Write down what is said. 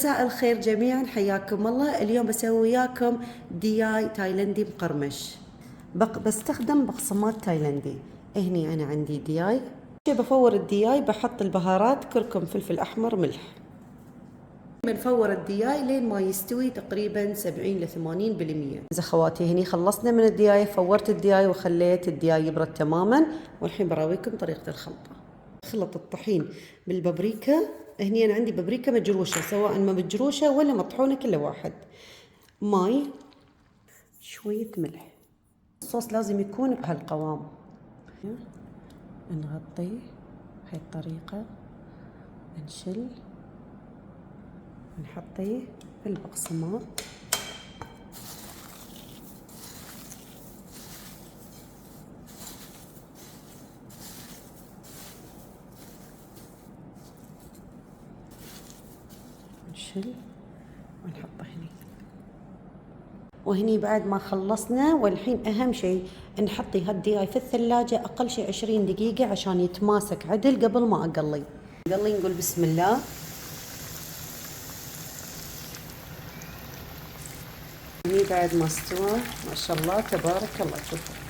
مساء الخير جميعا، حياكم الله. اليوم بسوي وياكم دياي تايلندي مقرمش. بستخدم بقسماط تايلندي. هني انا عندي دياي. بفور الدياي، بحط البهارات كركم فلفل احمر ملح. بنفور الدياي لين ما يستوي تقريبا 70 ل 80%. اذا خواتي هني خلصنا من الدياي، فورت الدياي وخليت الدياي يبرد تماما، والحين براويكم طريقة الخلطة. خلط الطحين بالبابريكا. هني انا عندي بابريكا مجروشة، سواء ما مجروشة ولا مطحونة كل واحد. ماي، شوية ملح. الصوص لازم يكون بهالقوام. نغطيه بهاي الطريقة، نشل، نحطيه في البقسماط. نشل ونحطه هني. وهني بعد ما خلصنا، والحين اهم شيء نحطي هالدياي في الثلاجة اقل شيء 20 دقيقة عشان يتماسك عدل قبل ما اقلي. نقول بسم الله. هني بعد ما استوى ما شاء الله تبارك الله. شوفوا